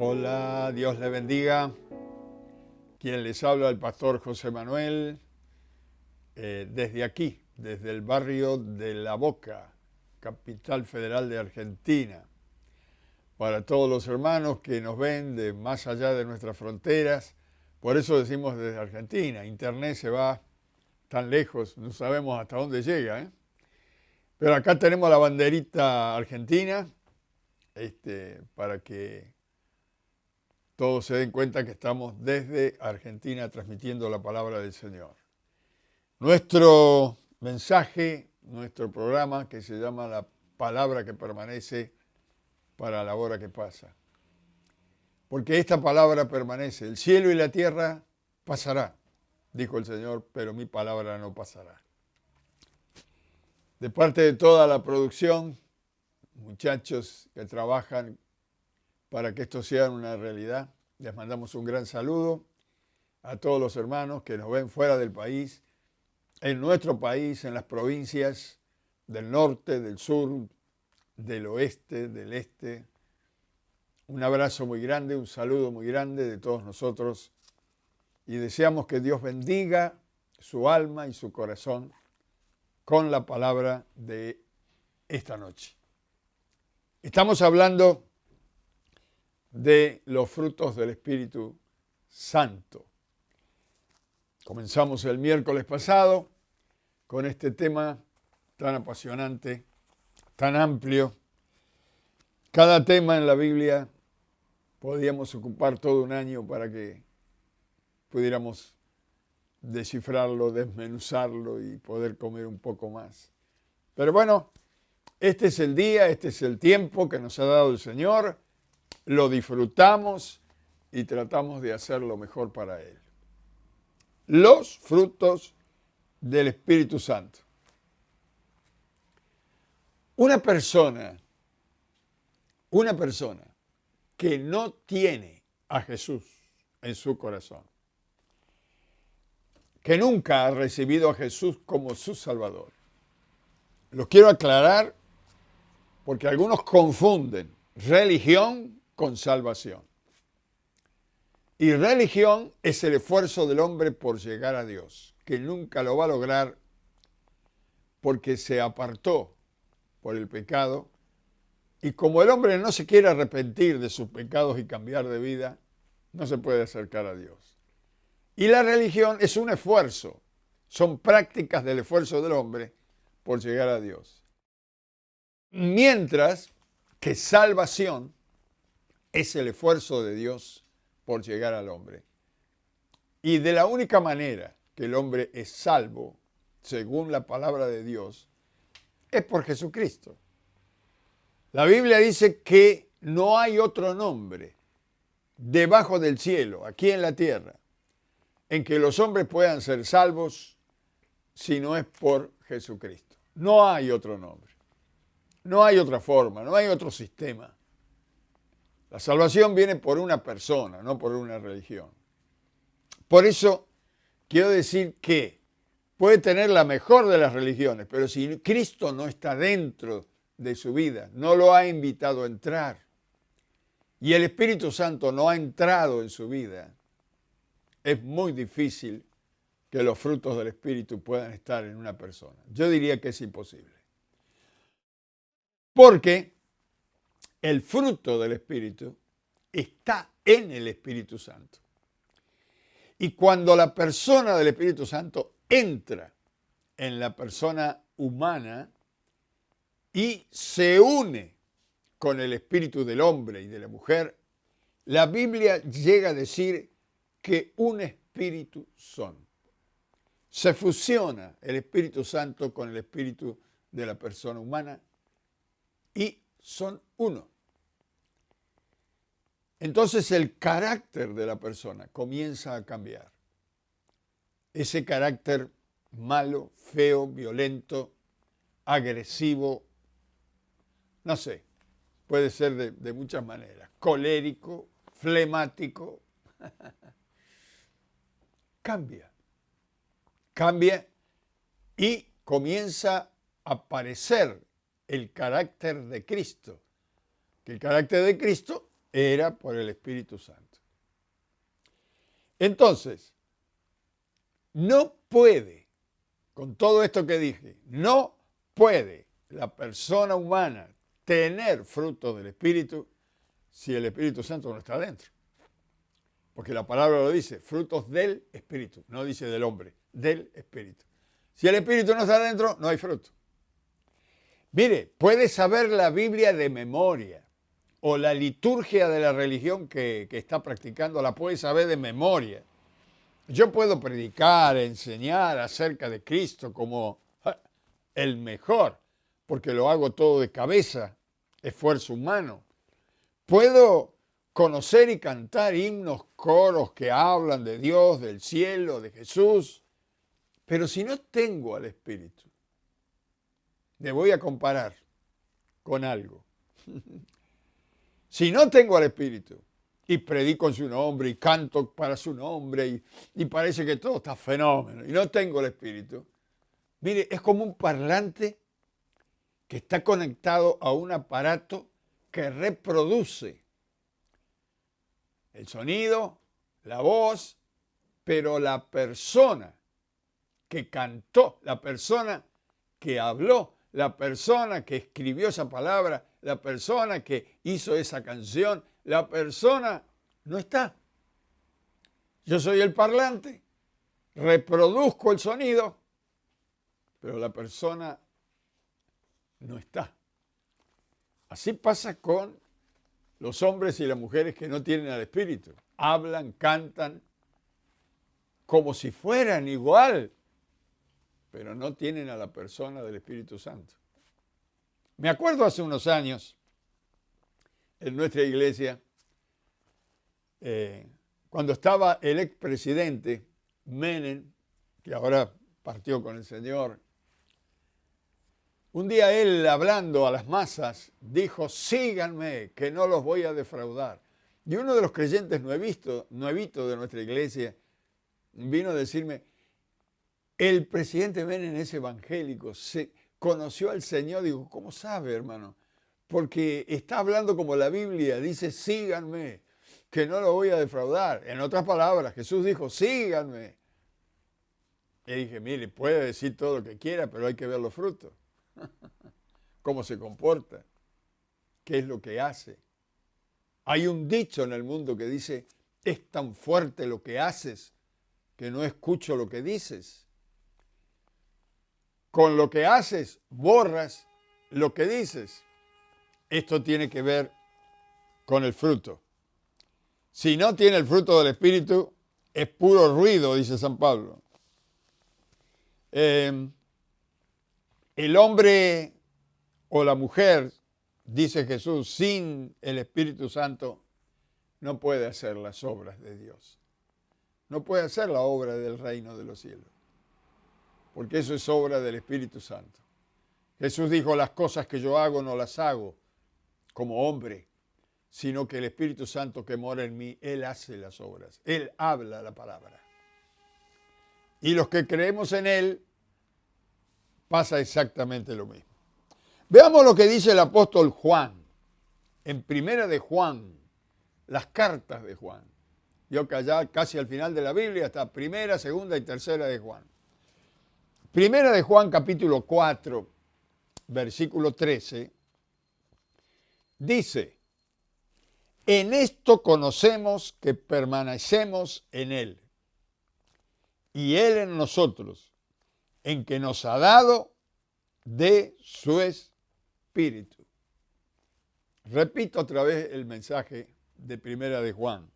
Hola, Dios le bendiga. Quien les habla, el pastor José Manuel, desde aquí, desde el barrio de La Boca, capital federal de Argentina. Para todos los hermanos que nos ven de más allá de nuestras fronteras, por eso decimos desde Argentina. Internet se va tan lejos, no sabemos hasta dónde llega, ¿eh? Pero acá tenemos la banderita argentina, para que todos se den cuenta que estamos desde Argentina transmitiendo la palabra del Señor. Nuestro mensaje, nuestro programa que se llama La Palabra que Permanece para la Hora que Pasa. Porque esta palabra permanece. El cielo y la tierra pasará, dijo el Señor, pero mi palabra no pasará. De parte de toda la producción, muchachos que trabajan para que esto sea una realidad, les mandamos un gran saludo a todos los hermanos que nos ven fuera del país, en nuestro país, en las provincias del norte, del sur, del oeste, del este. Un abrazo muy grande, un saludo muy grande de todos nosotros y deseamos que Dios bendiga su alma y su corazón con la palabra de esta noche. Estamos hablando de los frutos del Espíritu Santo. Comenzamos el miércoles pasado con este tema tan apasionante, tan amplio. Cada tema en la Biblia podíamos ocupar todo un año para que pudiéramos descifrarlo, desmenuzarlo y poder comer un poco más. Pero bueno, este es el día, este es el tiempo que nos ha dado el Señor. Lo disfrutamos y tratamos de hacer lo mejor para Él. Los frutos del Espíritu Santo. Una persona que no tiene a Jesús en su corazón, que nunca ha recibido a Jesús como su Salvador. Lo quiero aclarar porque algunos confunden religión con salvación. Y religión es el esfuerzo del hombre por llegar a Dios, que nunca lo va a lograr porque se apartó por el pecado. Y como el hombre no se quiere arrepentir de sus pecados y cambiar de vida, no se puede acercar a Dios. Y la religión es un esfuerzo, son prácticas del esfuerzo del hombre por llegar a Dios. Mientras que salvación es el esfuerzo de Dios por llegar al hombre. Y de la única manera que el hombre es salvo, según la palabra de Dios, es por Jesucristo. La Biblia dice que no hay otro nombre debajo del cielo, aquí en la tierra, en que los hombres puedan ser salvos si no es por Jesucristo. No hay otro nombre, no hay otra forma, no hay otro sistema. La salvación viene por una persona, no por una religión. Por eso quiero decir que puede tener la mejor de las religiones, pero si Cristo no está dentro de su vida, no lo ha invitado a entrar, y el Espíritu Santo no ha entrado en su vida, es muy difícil que los frutos del Espíritu puedan estar en una persona. Yo diría que es imposible. Porque el fruto del Espíritu está en el Espíritu Santo. Y cuando la persona del Espíritu Santo entra en la persona humana y se une con el espíritu del hombre y de la mujer, la Biblia llega a decir que un espíritu son. Se fusiona el Espíritu Santo con el espíritu de la persona humana y son uno. Entonces el carácter de la persona comienza a cambiar. Ese carácter malo, feo, violento, agresivo, no sé, puede ser de muchas maneras, colérico, flemático, cambia y comienza a aparecer el carácter de Cristo, que el carácter de Cristo era por el Espíritu Santo. Entonces, no puede, con todo esto que dije, no puede la persona humana tener frutos del Espíritu si el Espíritu Santo no está dentro. Porque la palabra lo dice, frutos del Espíritu, no dice del hombre, del Espíritu. Si el Espíritu no está dentro, no hay fruto. Mire, puede saber la Biblia de memoria o la liturgia de la religión que está practicando, la puede saber de memoria. Yo puedo predicar, enseñar acerca de Cristo como el mejor, porque lo hago todo de cabeza, esfuerzo humano. Puedo conocer y cantar himnos, coros que hablan de Dios, del cielo, de Jesús, pero si no tengo al Espíritu, me voy a comparar con algo. Si no tengo al Espíritu y predico en su nombre y canto para su nombre y parece que todo está fenómeno y no tengo el Espíritu, mire, es como un parlante que está conectado a un aparato que reproduce el sonido, la voz, pero la persona que cantó, la persona que habló, la persona que escribió esa palabra, la persona que hizo esa canción, la persona no está. Yo soy el parlante, reproduzco el sonido, pero la persona no está. Así pasa con los hombres y las mujeres que no tienen al Espíritu. Hablan, cantan, como si fueran igual, pero no tienen a la persona del Espíritu Santo. Me acuerdo hace unos años, en nuestra iglesia, cuando estaba el expresidente Menem, que ahora partió con el Señor, un día él, hablando a las masas, dijo, síganme, que no los voy a defraudar. Y uno de los creyentes nuevitos de nuestra iglesia vino a decirme, el presidente Menem es evangélico, se conoció al Señor. Digo, ¿cómo sabe, hermano? Porque está hablando como la Biblia, dice, síganme, que no lo voy a defraudar. En otras palabras, Jesús dijo, síganme. Y dije, mire, puede decir todo lo que quiera, pero hay que ver los frutos. Cómo se comporta, qué es lo que hace. Hay un dicho en el mundo que dice, es tan fuerte lo que haces que no escucho lo que dices. Con lo que haces, borras lo que dices. Esto tiene que ver con el fruto. Si no tiene el fruto del Espíritu, es puro ruido, dice San Pablo. El hombre o la mujer, dice Jesús, sin el Espíritu Santo, no puede hacer las obras de Dios. No puede hacer la obra del reino de los cielos. Porque eso es obra del Espíritu Santo. Jesús dijo, las cosas que yo hago no las hago como hombre, sino que el Espíritu Santo que mora en mí, Él hace las obras. Él habla la palabra. Y los que creemos en Él, pasa exactamente lo mismo. Veamos lo que dice el apóstol Juan, en Primera de Juan, las cartas de Juan. Yo que allá casi al final de la Biblia está Primera, Segunda y Tercera de Juan. Primera de Juan capítulo 4, versículo 13, dice, en esto conocemos que permanecemos en Él, y Él en nosotros, en que nos ha dado de su Espíritu. Repito otra vez el mensaje de Primera de Juan.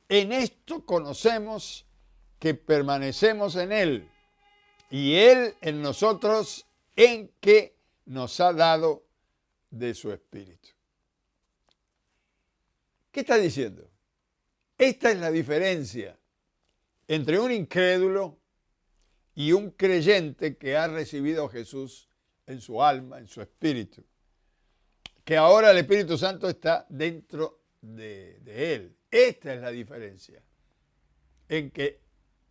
En esto conocemos que permanecemos en Él, y Él en nosotros, en que nos ha dado de su Espíritu. ¿Qué está diciendo? Esta es la diferencia entre un incrédulo y un creyente que ha recibido a Jesús en su alma, en su espíritu. Que ahora el Espíritu Santo está dentro de él. Esta es la diferencia. En que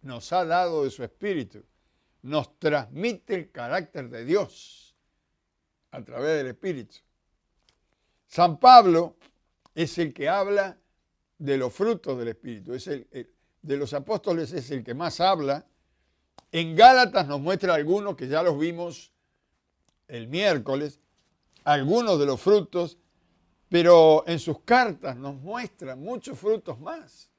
nos ha dado de su espíritu. Nos transmite el carácter de Dios a través del Espíritu. San Pablo es el que habla de los frutos del Espíritu. De los apóstoles es el que más habla. En Gálatas nos muestra algunos que ya los vimos el miércoles, algunos de los frutos, pero en sus cartas nos muestra muchos frutos más.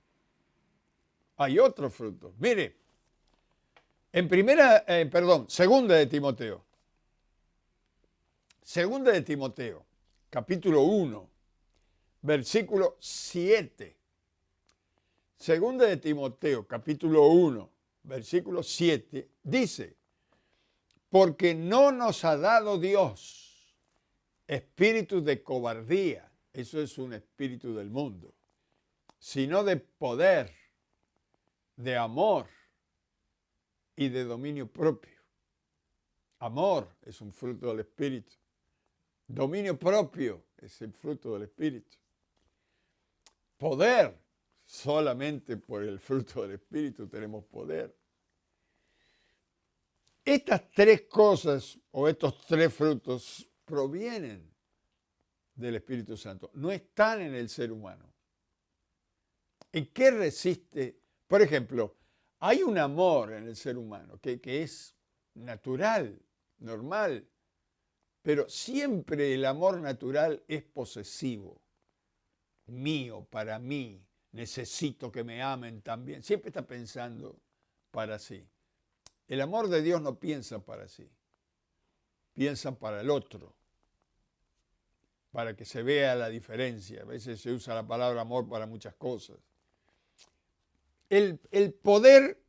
Hay otros frutos. Mire, segunda de Timoteo. Segunda de Timoteo, capítulo 1, versículo 7. Segunda de Timoteo, capítulo 1, versículo 7, dice, porque no nos ha dado Dios espíritu de cobardía, eso es un espíritu del mundo, sino de poder, de amor y de dominio propio. Amor es un fruto del Espíritu. Dominio propio es el fruto del Espíritu. Poder, solamente por el fruto del Espíritu tenemos poder. Estas tres cosas o estos tres frutos provienen del Espíritu Santo, no están en el ser humano. ¿En qué resiste? Por ejemplo, hay un amor en el ser humano que es natural, normal, pero siempre el amor natural es posesivo. Mío, para mí, necesito que me amen también. Siempre está pensando para sí. El amor de Dios no piensa para sí, piensa para el otro, para que se vea la diferencia. A veces se usa la palabra amor para muchas cosas. El poder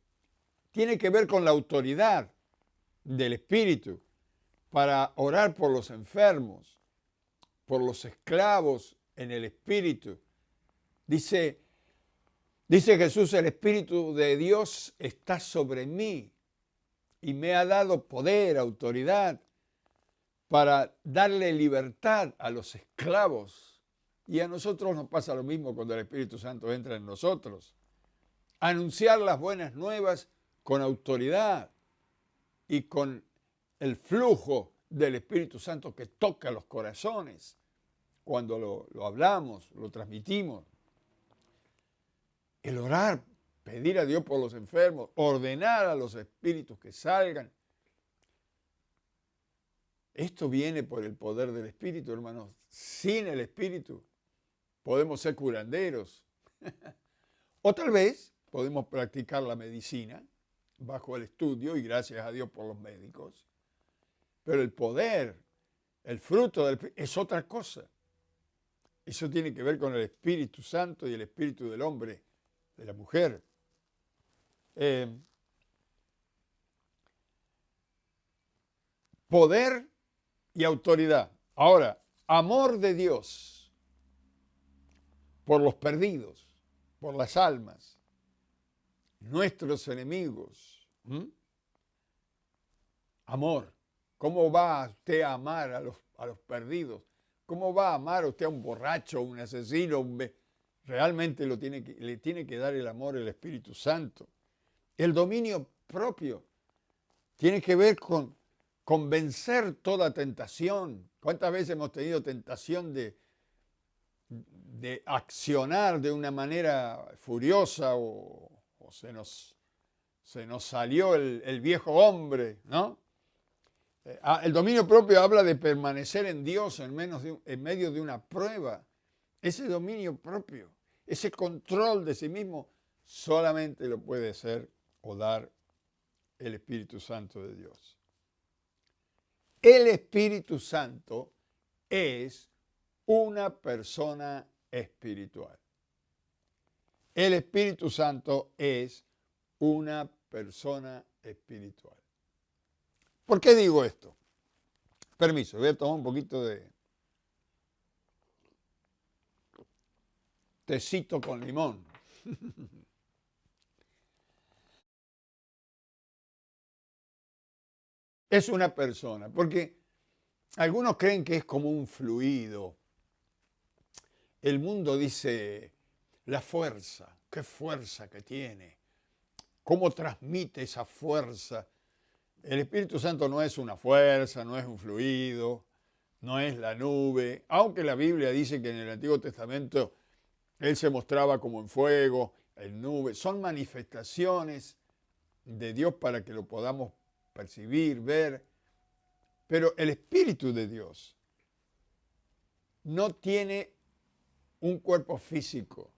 tiene que ver con la autoridad del Espíritu para orar por los enfermos, por los esclavos en el Espíritu. Dice Jesús, el Espíritu de Dios está sobre mí y me ha dado poder, autoridad, para darle libertad a los esclavos. Y a nosotros nos pasa lo mismo cuando el Espíritu Santo entra en nosotros. Anunciar las buenas nuevas con autoridad y con el flujo del Espíritu Santo que toca los corazones cuando lo hablamos, lo transmitimos. El orar, pedir a Dios por los enfermos, ordenar a los espíritus que salgan. Esto viene por el poder del Espíritu, hermanos. Sin el Espíritu podemos ser curanderos. O tal vez podemos practicar la medicina bajo el estudio y gracias a Dios por los médicos. Pero el poder, el fruto es otra cosa. Eso tiene que ver con el Espíritu Santo y el Espíritu del hombre, de la mujer. Poder y autoridad. Ahora, amor de Dios por los perdidos, por las almas, nuestros enemigos. Amor. ¿Cómo va usted a amar a los perdidos? ¿Cómo va a amar usted a un borracho, a un asesino? Realmente le tiene que dar el amor el Espíritu Santo. El dominio propio tiene que ver con vencer toda tentación. ¿Cuántas veces hemos tenido tentación de accionar de una manera furiosa o se nos salió el viejo hombre, ¿no? El dominio propio habla de permanecer en Dios en medio de una prueba. Ese dominio propio, ese control de sí mismo, solamente lo puede ser o dar el Espíritu Santo de Dios. El Espíritu Santo es una persona espiritual. El Espíritu Santo es una persona espiritual. ¿Por qué digo esto? Permiso, voy a tomar un poquito de tecito con limón. Es una persona, porque algunos creen que es como un fluido. El mundo dice, la fuerza, qué fuerza que tiene, cómo transmite esa fuerza. El Espíritu Santo no es una fuerza, no es un fluido, no es la nube, aunque la Biblia dice que en el Antiguo Testamento Él se mostraba como en fuego, en nube. Son manifestaciones de Dios para que lo podamos percibir, ver. Pero el Espíritu de Dios no tiene un cuerpo físico.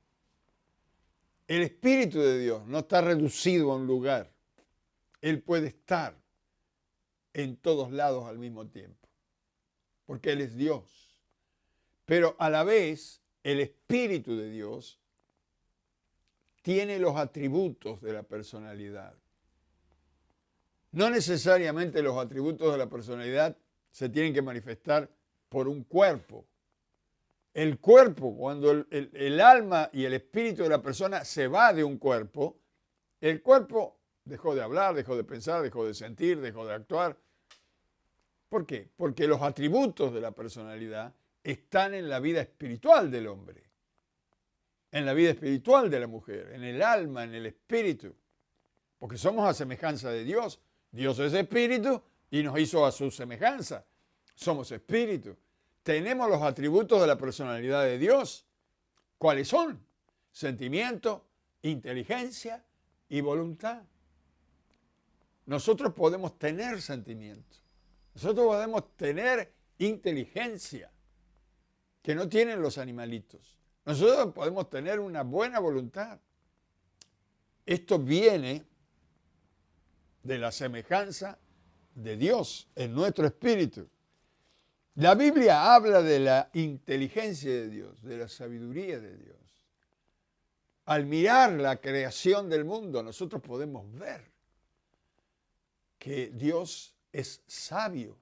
El Espíritu de Dios no está reducido a un lugar. Él puede estar en todos lados al mismo tiempo, porque Él es Dios. Pero a la vez, el Espíritu de Dios tiene los atributos de la personalidad. No necesariamente los atributos de la personalidad se tienen que manifestar por un cuerpo. El cuerpo, cuando el alma y el espíritu de la persona se va de un cuerpo, el cuerpo dejó de hablar, dejó de pensar, dejó de sentir, dejó de actuar. ¿Por qué? Porque los atributos de la personalidad están en la vida espiritual del hombre, en la vida espiritual de la mujer, en el alma, en el espíritu. Porque somos a semejanza de Dios. Dios es espíritu y nos hizo a su semejanza. Somos espíritu. Tenemos los atributos de la personalidad de Dios. ¿Cuáles son? Sentimiento, inteligencia y voluntad. Nosotros podemos tener sentimientos. Nosotros podemos tener inteligencia que no tienen los animalitos. Nosotros podemos tener una buena voluntad. Esto viene de la semejanza de Dios en nuestro espíritu. La Biblia habla de la inteligencia de Dios, de la sabiduría de Dios. Al mirar la creación del mundo, nosotros podemos ver que Dios es sabio,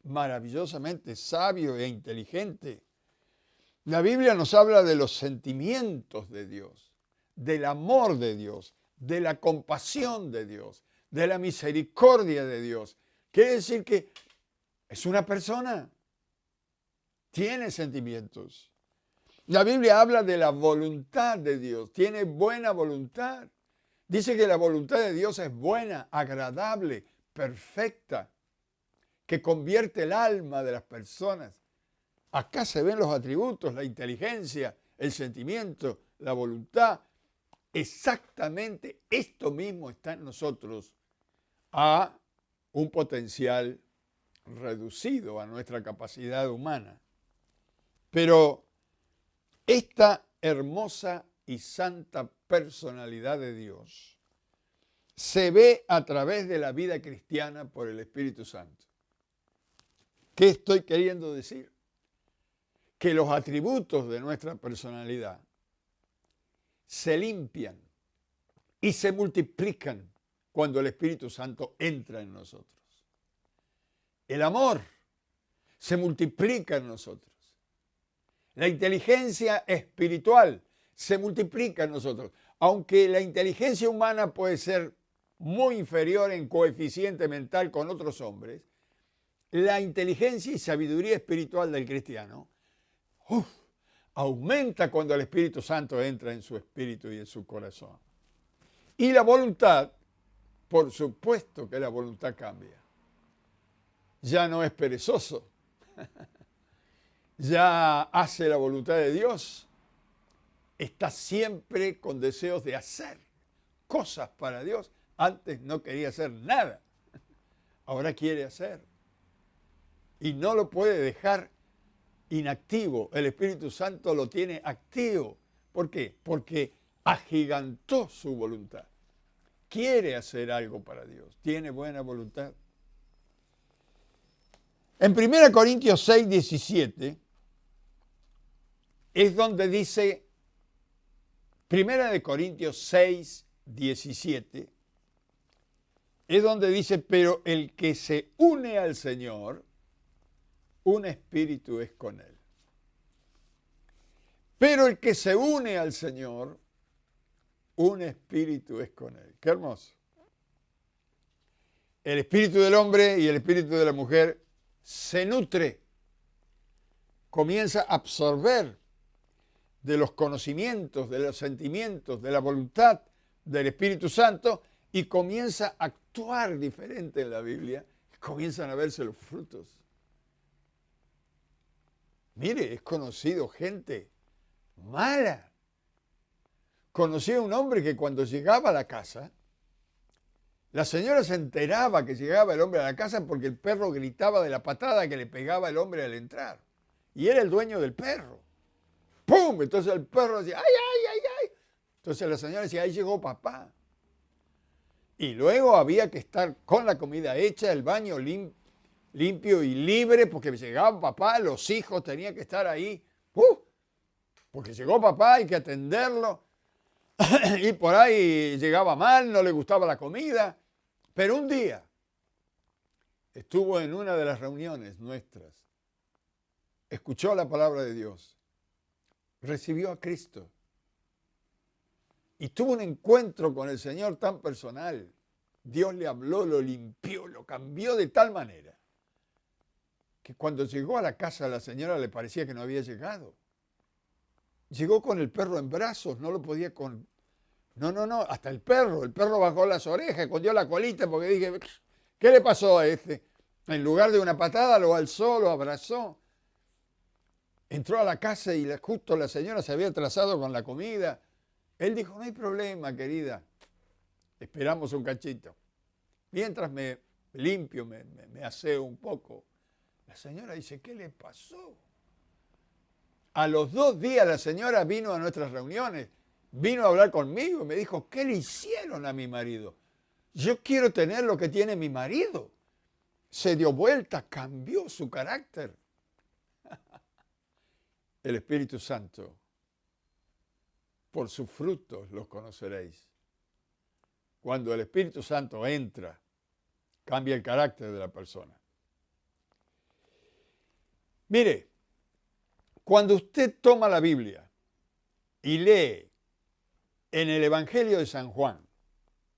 maravillosamente sabio e inteligente. La Biblia nos habla de los sentimientos de Dios, del amor de Dios, de la compasión de Dios, de la misericordia de Dios. Quiere decir que es una persona, tiene sentimientos. La Biblia habla de la voluntad de Dios, tiene buena voluntad. Dice que la voluntad de Dios es buena, agradable, perfecta, que convierte el alma de las personas. Acá se ven los atributos, la inteligencia, el sentimiento, la voluntad. Exactamente esto mismo está en nosotros a un potencial reducido a nuestra capacidad humana. Pero esta hermosa y santa personalidad de Dios se ve a través de la vida cristiana por el Espíritu Santo. ¿Qué estoy queriendo decir? Que los atributos de nuestra personalidad se limpian y se multiplican cuando el Espíritu Santo entra en nosotros. El amor se multiplica en nosotros. La inteligencia espiritual se multiplica en nosotros. Aunque la inteligencia humana puede ser muy inferior en coeficiente mental con otros hombres, la inteligencia y sabiduría espiritual del cristiano aumenta cuando el Espíritu Santo entra en su espíritu y en su corazón. Y la voluntad, por supuesto que la voluntad cambia. Ya no es perezoso. Ya hace la voluntad de Dios. Está siempre con deseos de hacer cosas para Dios. Antes no quería hacer nada. Ahora quiere hacer. Y no lo puede dejar inactivo. El Espíritu Santo lo tiene activo. ¿Por qué? Porque agigantó su voluntad. Quiere hacer algo para Dios. Tiene buena voluntad. En 1 Corintios 6, 17 es donde dice, 1 Corintios 6, 17, es donde dice, pero el que se une al Señor, un espíritu es con él. Pero el que se une al Señor, un espíritu es con él. Qué hermoso. El espíritu del hombre y el espíritu de la mujer se nutre, comienza a absorber de los conocimientos, de los sentimientos, de la voluntad del Espíritu Santo y comienza a actuar diferente en la Biblia. Comienzan a verse los frutos. Mire, he conocido gente mala. Conocí a un hombre que cuando llegaba a la casa, la señora se enteraba que llegaba el hombre a la casa porque el perro gritaba de la patada que le pegaba el hombre al entrar. Y era el dueño del perro. ¡Pum! Entonces el perro decía, ¡ay, ay, ay, ay! Entonces la señora decía, ahí llegó papá. Y luego había que estar con la comida hecha, el baño limpio y libre, porque llegaba papá, los hijos tenían que estar ahí. Porque llegó papá, hay que atenderlo. Y por ahí llegaba mal, no le gustaba la comida. Pero un día estuvo en una de las reuniones nuestras, escuchó la palabra de Dios, recibió a Cristo y tuvo un encuentro con el Señor tan personal. Dios le habló, lo limpió, lo cambió de tal manera que cuando llegó a la casa a la señora le parecía que no había llegado. Llegó con el perro en brazos, no lo podía con... No, hasta el perro bajó las orejas, escondió la colita porque dije, ¿qué le pasó a este? En lugar de una patada lo alzó, lo abrazó. Entró a la casa y justo la señora se había atrasado con la comida. Él dijo, no hay problema, querida, esperamos un cachito. Mientras me limpio, me aseo un poco. La señora dice, ¿qué le pasó? A los 2 días la señora vino a nuestras reuniones, vino a hablar conmigo y me dijo, ¿qué le hicieron a mi marido? Yo quiero tener lo que tiene mi marido. Se dio vuelta, cambió su carácter. El Espíritu Santo, por sus frutos los conoceréis. Cuando el Espíritu Santo entra, cambia el carácter de la persona. Mire, cuando usted toma la Biblia y lee en el Evangelio de San Juan,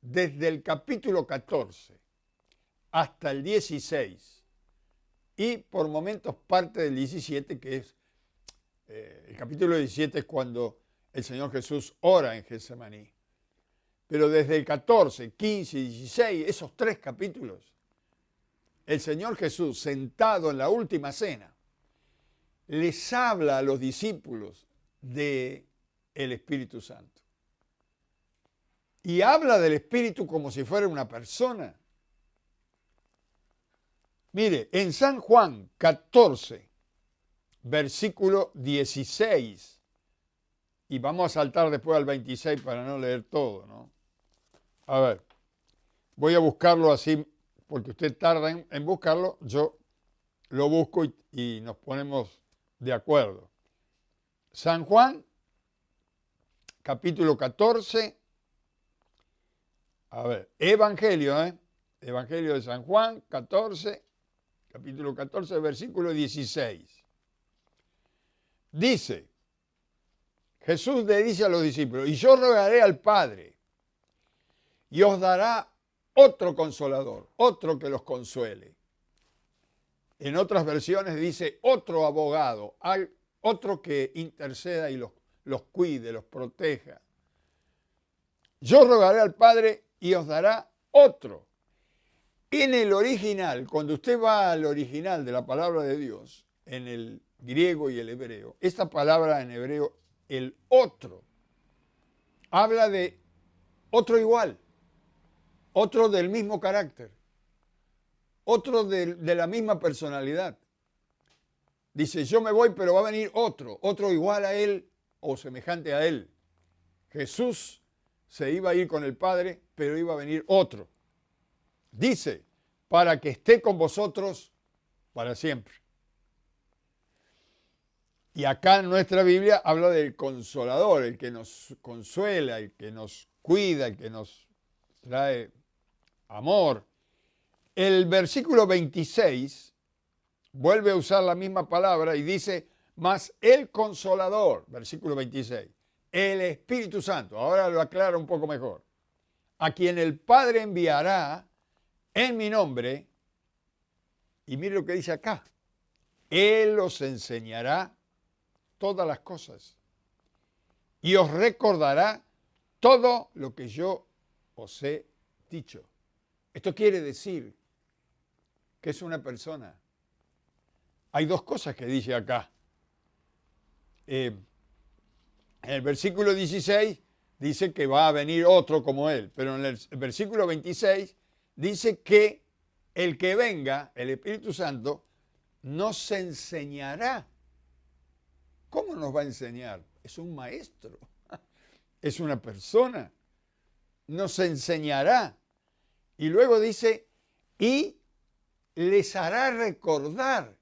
desde el capítulo 14 hasta el 16, y por momentos parte del 17, que es el capítulo 17 es cuando el Señor Jesús ora en Getsemaní. Pero desde el 14, 15 y 16, esos 3 capítulos, el Señor Jesús, sentado en la última cena, les habla a los discípulos del Espíritu Santo. Y habla del Espíritu como si fuera una persona. Mire, en San Juan 14, versículo 16, y vamos a saltar después al 26 para no leer todo, ¿no? A ver, voy a buscarlo así, porque usted tarda en buscarlo, yo lo busco y nos ponemos de acuerdo. San Juan, capítulo 14, a ver, Evangelio de San Juan, 14, capítulo 14, versículo 16. Dice, Jesús le dice a los discípulos, y yo rogaré al Padre, y os dará otro consolador, otro que los consuele. En otras versiones dice otro abogado, otro que interceda y los cuide, los proteja. Yo rogaré al Padre y os dará otro. En el original, cuando usted va al original de la palabra de Dios, en el griego y el hebreo, esta palabra en hebreo, el otro, habla de otro igual, otro del mismo carácter, otro de la misma personalidad. Dice, yo me voy, pero va a venir otro igual a él o semejante a él. Jesús se iba a ir con el Padre, pero iba a venir otro. Dice, para que esté con vosotros para siempre. Y acá en nuestra Biblia habla del Consolador, el que nos consuela, el que nos cuida, el que nos trae amor. El versículo 26 vuelve a usar la misma palabra y dice, mas el Consolador, versículo 26, el Espíritu Santo, ahora lo aclara un poco mejor, a quien el Padre enviará en mi nombre, y mire lo que dice acá, Él os enseñará todas las cosas y os recordará todo lo que yo os he dicho. Esto quiere decir que es una persona. Hay 2 cosas que dice acá. en el versículo 16 dice que va a venir otro como él, pero en el versículo 26 dice que el que venga, el Espíritu Santo, nos enseñará. ¿Cómo nos va a enseñar? Es un maestro, es una persona, nos enseñará. Y luego dice, y les hará recordar.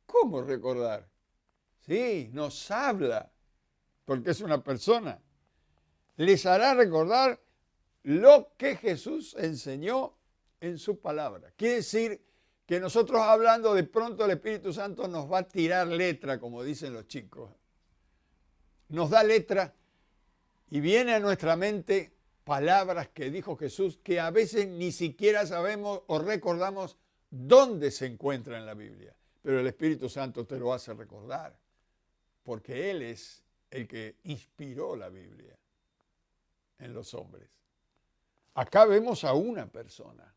¿Cómo recordar? Sí, nos habla, porque es una persona. Les hará recordar lo que Jesús enseñó en su palabra. Quiere decir que nosotros hablando, de pronto el Espíritu Santo nos va a tirar letra, como dicen los chicos. Nos da letra y viene a nuestra mente palabras que dijo Jesús que a veces ni siquiera sabemos o recordamos dónde se encuentra en la Biblia. Pero el Espíritu Santo te lo hace recordar, porque Él es el que inspiró la Biblia en los hombres. Acá vemos a una persona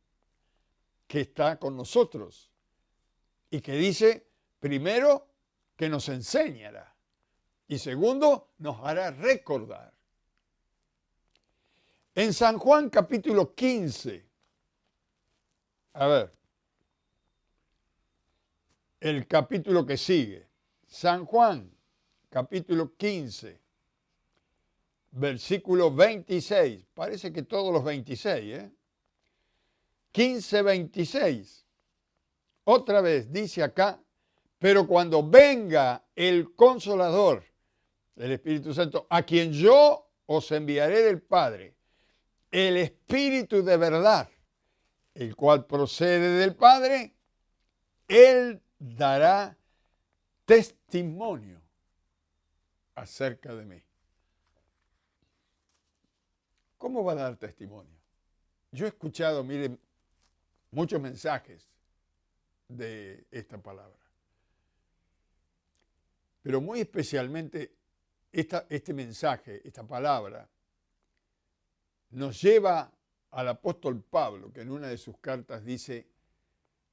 que está con nosotros y que dice, primero, que nos enseñará y segundo, nos hará recordar. En San Juan capítulo 15, a ver, el capítulo que sigue, San Juan capítulo 15, versículo 26, parece que todos los 26, 15, 26, otra vez dice acá, pero cuando venga el Consolador, el Espíritu Santo, a quien yo os enviaré del Padre, el Espíritu de verdad, el cual procede del Padre, Él dará testimonio acerca de mí. ¿Cómo va a dar testimonio? Yo he escuchado, miren, muchos mensajes de esta palabra, pero muy especialmente este mensaje, esta palabra, nos lleva al apóstol Pablo, que en una de sus cartas dice,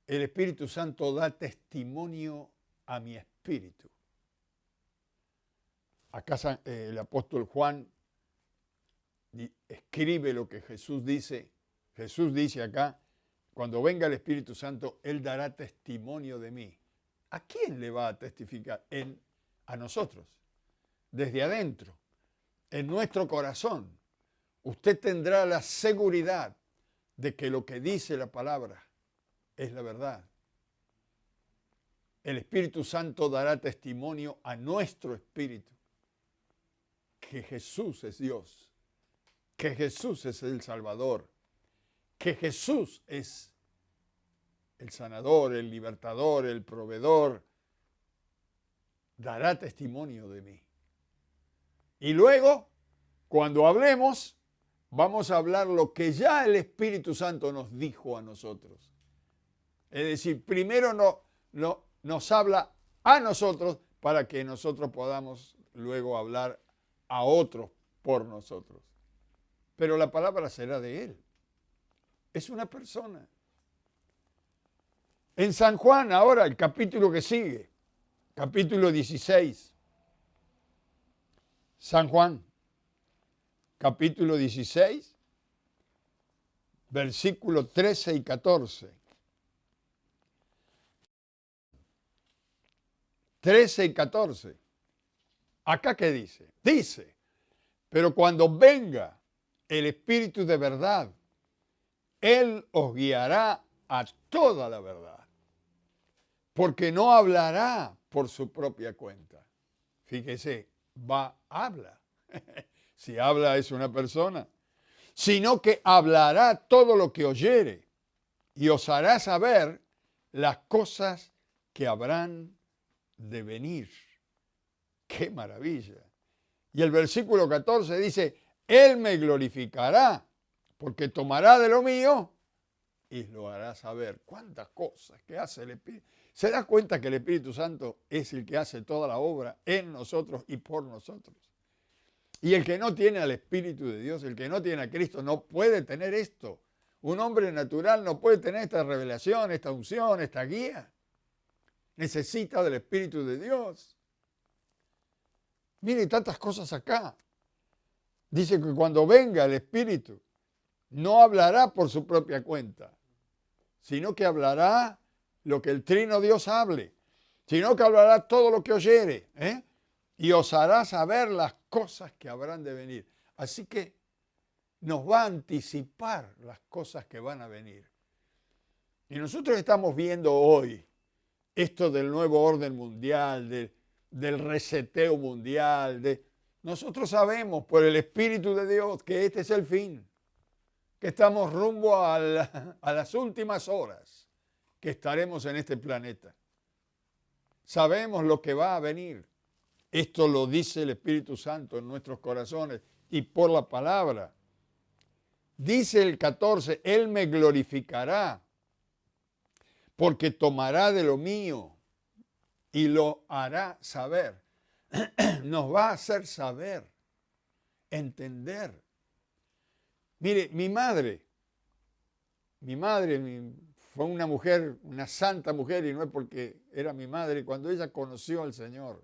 el Espíritu Santo da testimonio a mi espíritu. Acá el apóstol Juan escribe lo que Jesús dice. Jesús dice acá, cuando venga el Espíritu Santo, Él dará testimonio de mí. ¿A quién le va a testificar? A nosotros, desde adentro, en nuestro corazón. Usted tendrá la seguridad de que lo que dice la palabra es la verdad. El Espíritu Santo dará testimonio a nuestro espíritu que Jesús es Dios, que Jesús es el Salvador, que Jesús es el sanador, el libertador, el proveedor. Dará testimonio de mí. Y luego, cuando hablemos, vamos a hablar lo que ya el Espíritu Santo nos dijo a nosotros. Es decir, primero nos habla a nosotros para que nosotros podamos luego hablar a otros por nosotros. Pero la palabra será de Él. Es una persona. En San Juan, ahora, el capítulo que sigue, capítulo 16. San Juan, capítulo 16, versículos 13 y 14. 13 y 14. ¿Acá qué dice? Dice, pero cuando venga el Espíritu de verdad, Él os guiará a toda la verdad, porque no hablará por su propia cuenta. Fíjese, habla. Si habla es una persona, sino que hablará todo lo que oyere y os hará saber las cosas que habrán de venir. ¡Qué maravilla! Y el versículo 14 dice, Él me glorificará, porque tomará de lo mío y lo hará saber. ¿Cuántas cosas que hace el Espíritu? ¿Se da cuenta que el Espíritu Santo es el que hace toda la obra en nosotros y por nosotros? Y el que no tiene al Espíritu de Dios, el que no tiene a Cristo, no puede tener esto. Un hombre natural no puede tener esta revelación, esta unción, esta guía. Necesita del Espíritu de Dios. Mire, tantas cosas acá. Dice que cuando venga el Espíritu, no hablará por su propia cuenta, sino que hablará lo que el Trino Dios hable, sino que hablará todo lo que oyere, y os hará saber las cosas que habrán de venir. Así que nos va a anticipar las cosas que van a venir. Y nosotros estamos viendo hoy esto del nuevo orden mundial, del reseteo mundial. Nosotros sabemos por el Espíritu de Dios que este es el fin, que estamos rumbo a las últimas horas que estaremos en este planeta. Sabemos lo que va a venir. Esto lo dice el Espíritu Santo en nuestros corazones y por la palabra. Dice el 14, Él me glorificará porque tomará de lo mío y lo hará saber. Nos va a hacer saber, entender. Mire, mi madre fue una mujer, una santa mujer, y no es porque era mi madre. Cuando ella conoció al Señor,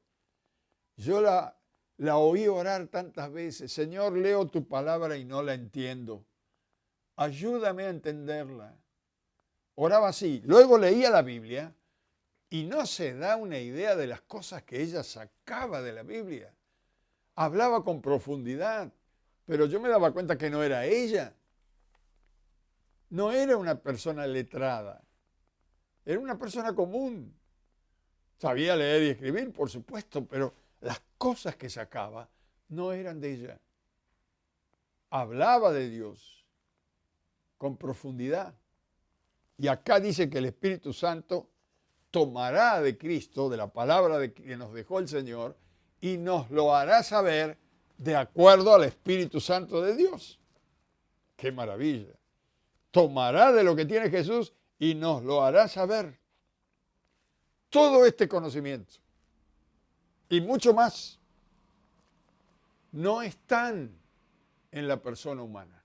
yo la oí orar tantas veces: Señor, leo tu palabra y no la entiendo. Ayúdame a entenderla. Oraba así. Luego leía la Biblia y no se da una idea de las cosas que ella sacaba de la Biblia. Hablaba con profundidad, pero yo me daba cuenta que no era ella. No era una persona letrada. Era una persona común. Sabía leer y escribir, por supuesto, pero las cosas que sacaba no eran de ella. Hablaba de Dios con profundidad. Y acá dice que el Espíritu Santo tomará de Cristo, de la palabra que nos dejó el Señor, y nos lo hará saber de acuerdo al Espíritu Santo de Dios. ¡Qué maravilla! Tomará de lo que tiene Jesús y nos lo hará saber. Todo este conocimiento y mucho más no están en la persona humana.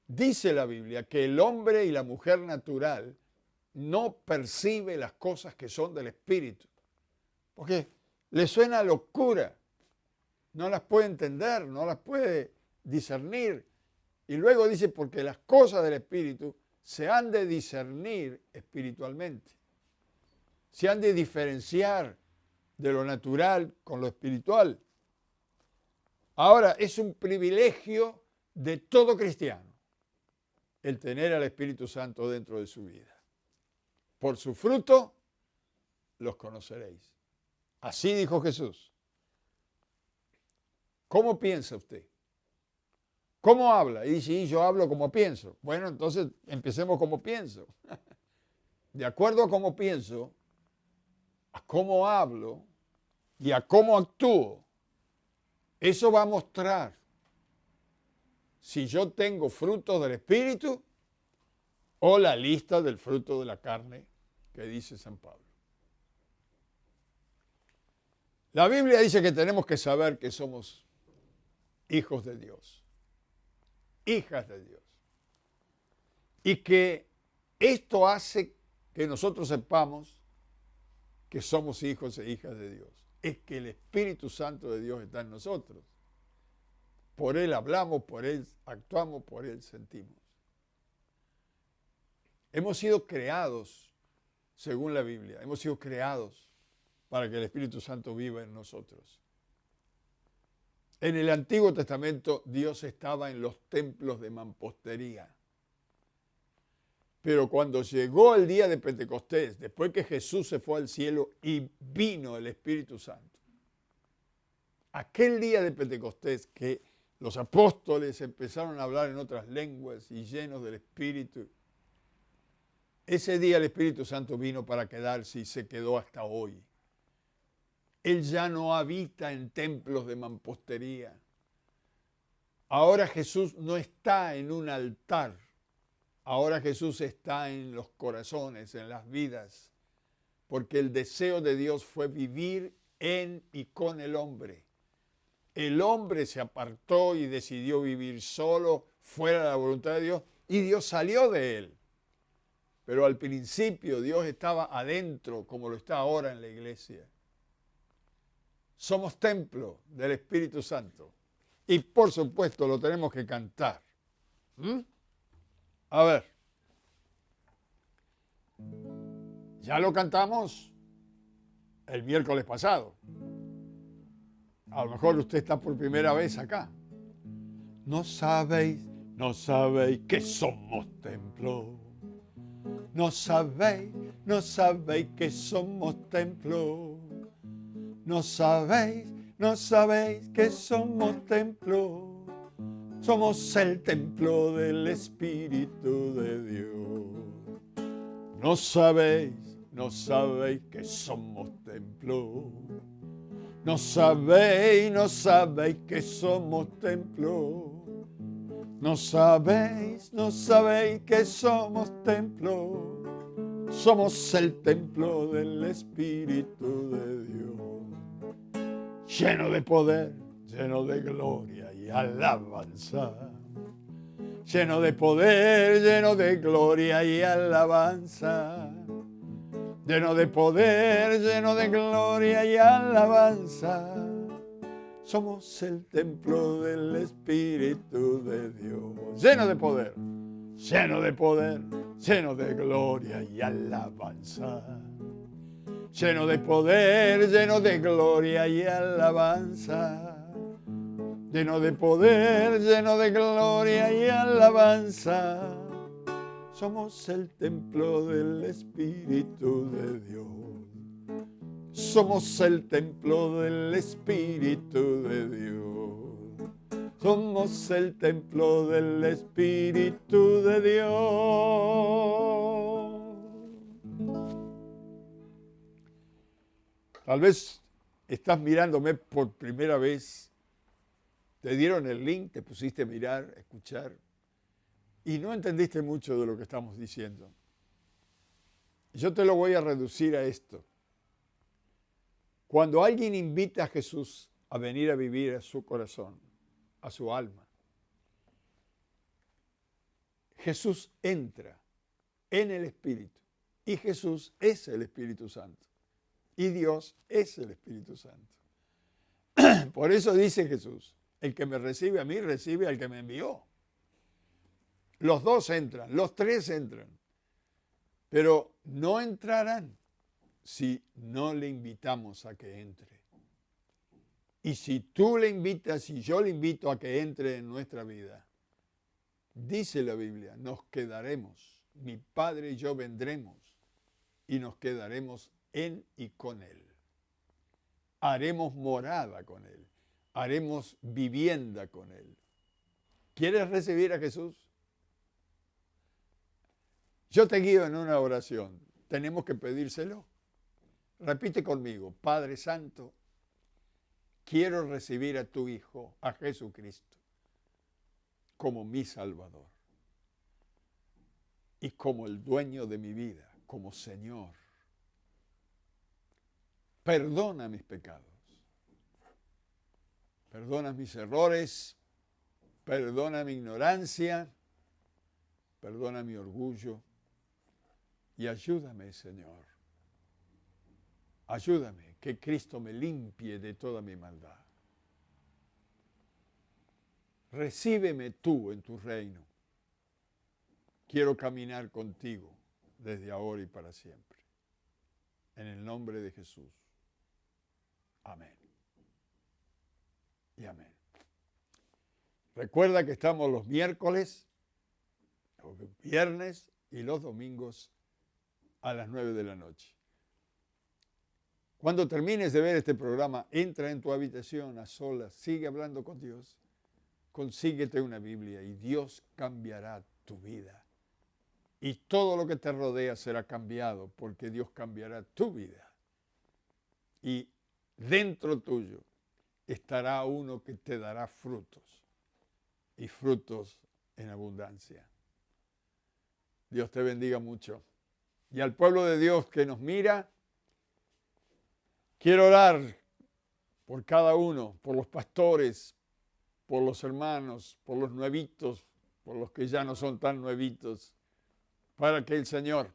Dice la Biblia que el hombre y la mujer natural no percibe las cosas que son del Espíritu, porque le suena locura, no las puede entender, no las puede discernir. Y luego dice, porque las cosas del Espíritu se han de discernir espiritualmente, se han de diferenciar de lo natural con lo espiritual. Ahora, es un privilegio de todo cristiano el tener al Espíritu Santo dentro de su vida. Por su fruto los conoceréis. Así dijo Jesús. ¿Cómo piensa usted? ¿Cómo habla? Y dice, yo hablo como pienso. Bueno, entonces empecemos como pienso. De acuerdo a cómo pienso, a cómo hablo y a cómo actúo, eso va a mostrar si yo tengo frutos del Espíritu o la lista del fruto de la carne que dice San Pablo. La Biblia dice que tenemos que saber que somos hijos de Dios, hijas de Dios, y que esto hace que nosotros sepamos que somos hijos e hijas de Dios. Es que el Espíritu Santo de Dios está en nosotros. Por Él hablamos, por Él actuamos, por Él sentimos. Hemos sido creados, según la Biblia, hemos sido creados para que el Espíritu Santo viva en nosotros. En el Antiguo Testamento Dios estaba en los templos de mampostería. Pero cuando llegó el día de Pentecostés, después que Jesús se fue al cielo y vino el Espíritu Santo, aquel día de Pentecostés que los apóstoles empezaron a hablar en otras lenguas y llenos del Espíritu, ese día el Espíritu Santo vino para quedarse y se quedó hasta hoy. Él ya no habita en templos de mampostería. Ahora Jesús no está en un altar. Ahora Jesús está en los corazones, en las vidas, porque el deseo de Dios fue vivir en y con el hombre. El hombre se apartó y decidió vivir solo, fuera de la voluntad de Dios, y Dios salió de él. Pero al principio Dios estaba adentro, como lo está ahora en la iglesia. Somos templo del Espíritu Santo. Y por supuesto lo tenemos que cantar. A ver. Ya lo cantamos el miércoles pasado. A lo mejor usted está por primera vez acá. No sabéis que somos templo. No sabéis que somos templo. No sabéis que somos templo. Somos el templo del Espíritu de Dios. No sabéis que somos templo. No sabéis que somos templo. No sabéis que somos templo. Somos el templo del Espíritu de Dios. Lleno de poder, lleno de gloria y alabanza. Lleno de poder, lleno de gloria y alabanza. Lleno de poder, lleno de gloria y alabanza. Somos el templo del Espíritu de Dios. Lleno de poder, lleno de poder, lleno de gloria y alabanza. Lleno de poder, lleno de gloria y alabanza. Lleno de poder, lleno de gloria y alabanza. Somos el templo del Espíritu de Dios. Somos el templo del Espíritu de Dios. Somos el templo del Espíritu de Dios. Tal vez estás mirándome por primera vez. Te dieron el link, te pusiste a mirar, a escuchar, y no entendiste mucho de lo que estamos diciendo. Yo te lo voy a reducir a esto. Cuando alguien invita a Jesús a venir a vivir a su corazón, a su alma, Jesús entra en el Espíritu, y Jesús es el Espíritu Santo, y Dios es el Espíritu Santo. Por eso dice Jesús, el que me recibe a mí, recibe al que me envió. Los dos entran, los tres entran, pero no entrarán si no le invitamos a que entre. Y si tú le invitas y yo le invito a que entre en nuestra vida, dice la Biblia, nos quedaremos, mi Padre y yo vendremos y nos quedaremos en y con Él. Haremos morada con Él, haremos vivienda con Él. ¿Quieres recibir a Jesús? Yo te guío en una oración, tenemos que pedírselo. Repite conmigo, Padre Santo, quiero recibir a tu Hijo, a Jesucristo, como mi Salvador y como el dueño de mi vida, como Señor. Perdona mis pecados, perdona mis errores, perdona mi ignorancia, perdona mi orgullo y ayúdame, Señor. Ayúdame, que Cristo me limpie de toda mi maldad. Recíbeme tú en tu reino. Quiero caminar contigo desde ahora y para siempre. En el nombre de Jesús. Amén. Y amén. Recuerda que estamos los miércoles, los viernes y los domingos a las 9 de la noche. Cuando termines de ver este programa, entra en tu habitación a solas, sigue hablando con Dios, consíguete una Biblia y Dios cambiará tu vida. Y todo lo que te rodea será cambiado porque Dios cambiará tu vida. Y dentro tuyo estará uno que te dará frutos y frutos en abundancia. Dios te bendiga mucho. Y al pueblo de Dios que nos mira, quiero orar por cada uno, por los pastores, por los hermanos, por los nuevitos, por los que ya no son tan nuevitos, para que el Señor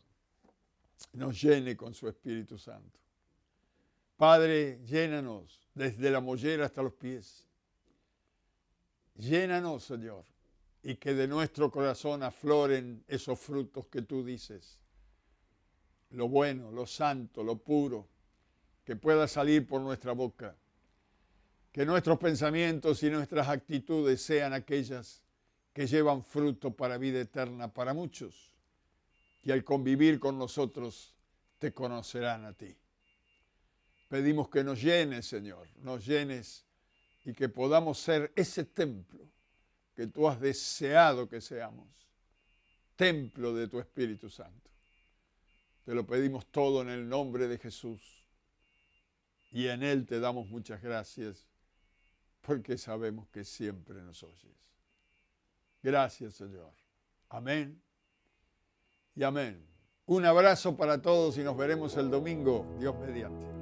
nos llene con su Espíritu Santo. Padre, llénanos desde la mollera hasta los pies. Llénanos, Señor, y que de nuestro corazón afloren esos frutos que tú dices. Lo bueno, lo santo, lo puro, que pueda salir por nuestra boca. Que nuestros pensamientos y nuestras actitudes sean aquellas que llevan fruto para vida eterna para muchos. Y al convivir con nosotros, te conocerán a ti. Pedimos que nos llenes, Señor, nos llenes y que podamos ser ese templo que tú has deseado que seamos, templo de tu Espíritu Santo. Te lo pedimos todo en el nombre de Jesús y en Él te damos muchas gracias porque sabemos que siempre nos oyes. Gracias, Señor. Amén y amén. Un abrazo para todos y nos veremos el domingo, Dios mediante.